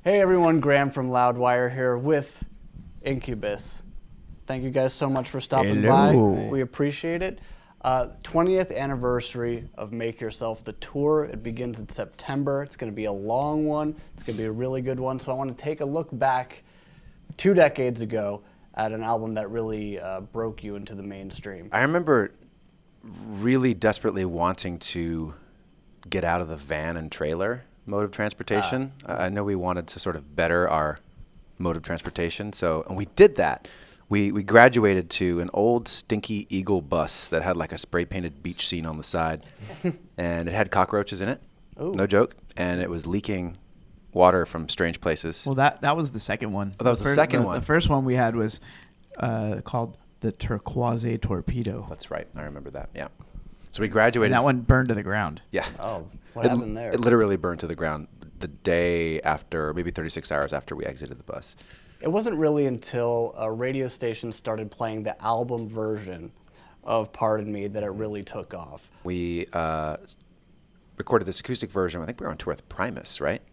Hey everyone, Graham from Loudwire here with Incubus. Thank you guys so much for stopping by. We appreciate it. 20th anniversary of Make Yourself the tour. It begins in September. It's going to be a long one. It's going to be a really good one. So I want to take a look back 2 decades ago at an album that really broke you into the mainstream. I remember really desperately wanting to get out of the van and trailer mode of transportation. I know we wanted to sort of better our mode of transportation, and we did that. We graduated to an old stinky Eagle bus that had like a spray painted beach scene on the side, and it had cockroaches in it. Ooh. No joke, and it was leaking water from strange places. Well, that was the second one. Oh, that was the second one. The first one we had was called the Turquoise Torpedo. That's right. I remember that. Yeah. So we graduated. And that one burned to the ground. Yeah. Oh, what happened there? It literally burned to the ground the day after, maybe 36 hours after we exited the bus. It wasn't really until a radio station started playing the album version of Pardon Me that it really took off. We recorded this acoustic version. I think we were on tour with Primus, right?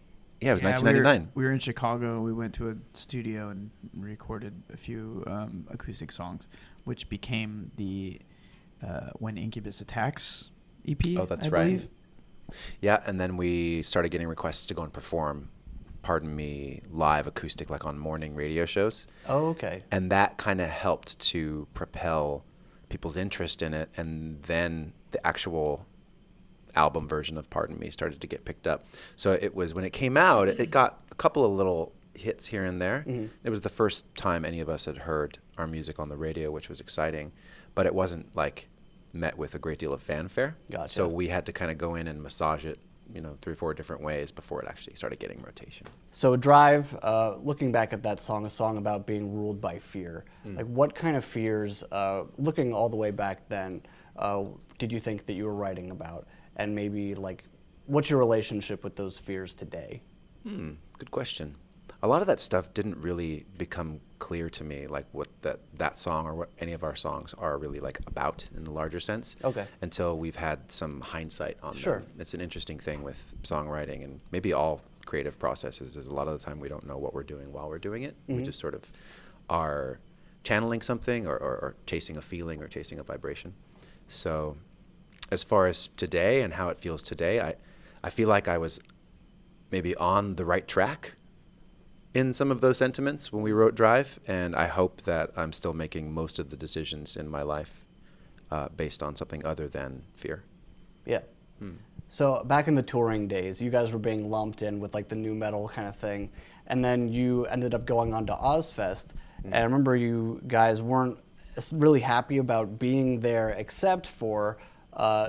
Yeah, it was 1999. We were in Chicago. We went to a studio and recorded a few acoustic songs, which became the When Incubus Attacks EP. Oh, that's I right. believe. Yeah, and then we started getting requests to go and perform Pardon Me live acoustic, like on morning radio shows. Oh, okay. And that kind of helped to propel people's interest in it, and then the actual album version of Pardon Me started to get picked up. So it was, when it came out, it got a couple of little hits here and there. Mm-hmm. It was the first time any of us had heard our music on the radio, which was exciting, but it wasn't like met with a great deal of fanfare. Gotcha. So we had to kind of go in and massage it, 3 or 4 different ways before it actually started getting rotation. So Drive, looking back at that song, a song about being ruled by fear. Like what kind of fears, looking all the way back then, did you think that you were writing about? And maybe like, what's your relationship with those fears today? Good question. A lot of that stuff didn't really become clear to me, like what that song or what any of our songs are really like about in the larger sense. Okay. Until we've had some hindsight on them. It's an interesting thing with songwriting and maybe all creative processes is a lot of the time we don't know what we're doing while we're doing it. Mm-hmm. We just sort of are channeling something or chasing a feeling or chasing a vibration. So as far as today and how it feels today, I feel like I was maybe on the right track in some of those sentiments when we wrote Drive, and I hope that I'm still making most of the decisions in my life based on something other than fear. Yeah. So back in the touring days, you guys were being lumped in with like the new metal kind of thing, and then you ended up going on to Ozfest, and I remember you guys weren't really happy about being there except for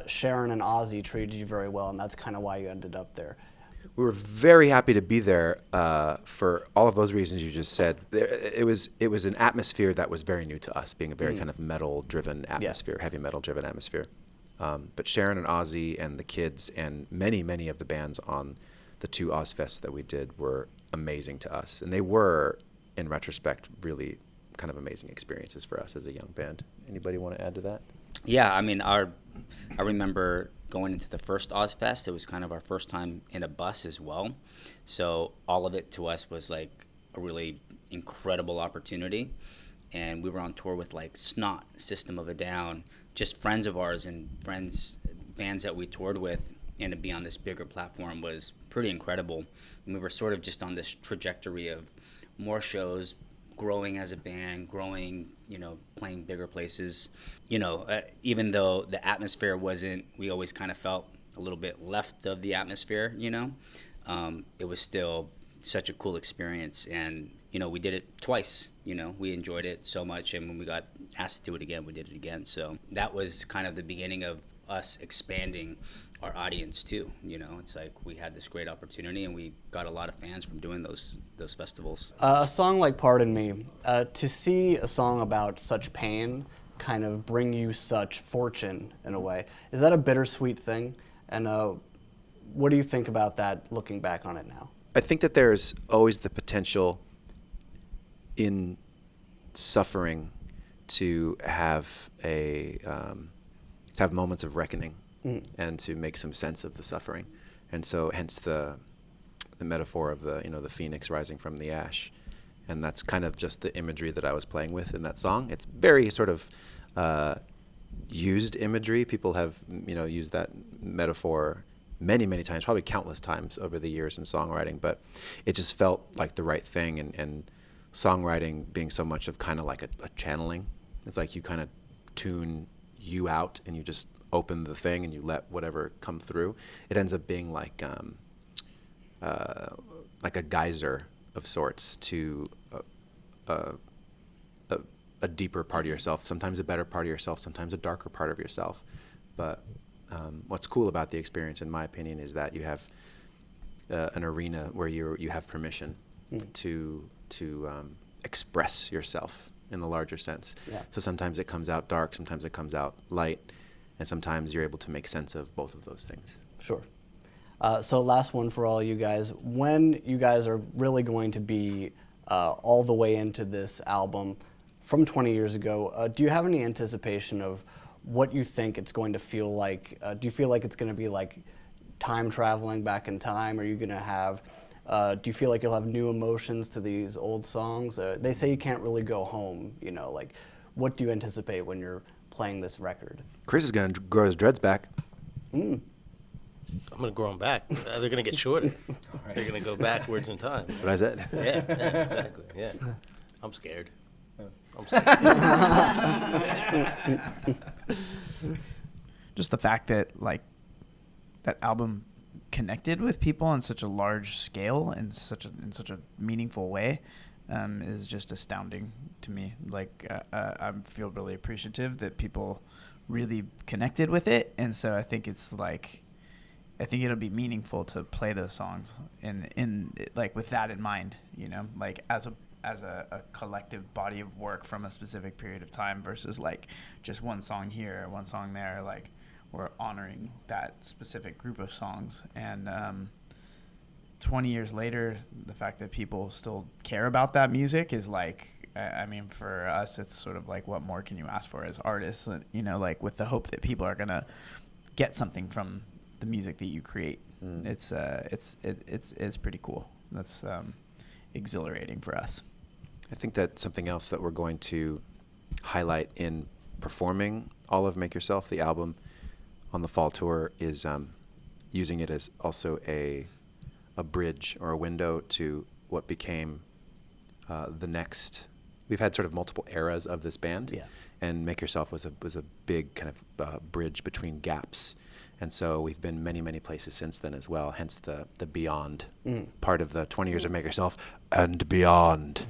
Sharon and Ozzy treated you very well, and that's kind of why you ended up there. We were very happy to be there for all of those reasons you just said. It was an atmosphere that was very new to us, being a very kind of metal-driven atmosphere, heavy metal-driven atmosphere. But Sharon and Ozzy and the kids and many, many of the bands on the 2 Ozfests that we did were amazing to us. And they were, in retrospect, really kind of amazing experiences for us as a young band. Anybody want to add to that? Yeah, I mean, I remember going into the first Ozfest. It was kind of our first time in a bus as well. So all of it to us was like a really incredible opportunity. And we were on tour with like Snot, System of a Down, just friends of ours and bands that we toured with. And to be on this bigger platform was pretty incredible. And we were sort of just on this trajectory of more shows, growing as a band, playing bigger places. Even though the atmosphere wasn't, we always kind of felt a little bit left of the atmosphere, it was still such a cool experience. And, we did it twice, we enjoyed it so much. And when we got asked to do it again, we did it again. So that was kind of the beginning of us expanding our audience too. It's like we had this great opportunity and we got a lot of fans from doing those festivals. A song like Pardon Me, to see a song about such pain kind of bring you such fortune in a way, is that a bittersweet thing? And what do you think about that looking back on it now? I think that there's always the potential in suffering to have moments of reckoning and to make some sense of the suffering. And so hence the metaphor of the phoenix rising from the ash, and that's kind of just the imagery that I was playing with in that song. It's very sort of used imagery. People have used that metaphor many times, probably countless times over the years in songwriting, but it just felt like the right thing. And songwriting being so much of kind of like a channeling, it's like you kind of tune you out and you just open the thing and you let whatever come through. It ends up being like a geyser of sorts to a deeper part of yourself, sometimes a better part of yourself, sometimes a darker part of yourself. But what's cool about the experience, in my opinion, is that you have an arena where you have permission to express yourself in the larger sense. Yeah. So sometimes it comes out dark, sometimes it comes out light, and sometimes you're able to make sense of both of those things. Sure. So last one for all you guys. When you guys are really going to be all the way into this album from 20 years ago, do you have any anticipation of what you think it's going to feel like? Do you feel like it's going to be like time traveling back in time? Are you going to have, do you feel like you'll have new emotions to these old songs? They say you can't really go home, like what do you anticipate when you're playing this record? Chris is going to grow his dreads back. I'm going to grow them back. They're going to get shorter. Right. They're going to go backwards in time. That's what I said. Yeah, exactly. Yeah. I'm scared. Just the fact that like that album connected with people on such a large scale and in such a meaningful way is just astounding to me. Like I feel really appreciative that people really connected with it, and so I think it'll be meaningful to play those songs in like with that in mind, like as a collective body of work from a specific period of time versus like just one song here, one song there. Like we're honoring that specific group of songs. And 20 years later, the fact that people still care about that music is like, I mean, for us, it's sort of like, what more can you ask for as artists? Like with the hope that people are going to get something from the music that you create. It's pretty cool. That's exhilarating for us. I think that something else that we're going to highlight in performing all of Make Yourself, the album, on the fall tour is using it as also a bridge or a window to what became the next. We've had sort of multiple eras of this band, and Make Yourself was a big kind of bridge between gaps. And so we've been many places since then as well, hence the beyond part of the 20 years of Make Yourself and beyond.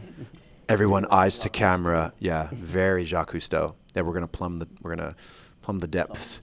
Everyone eyes to camera. Yeah, very Jacques Cousteau. Yeah, we're gonna plumb the depths.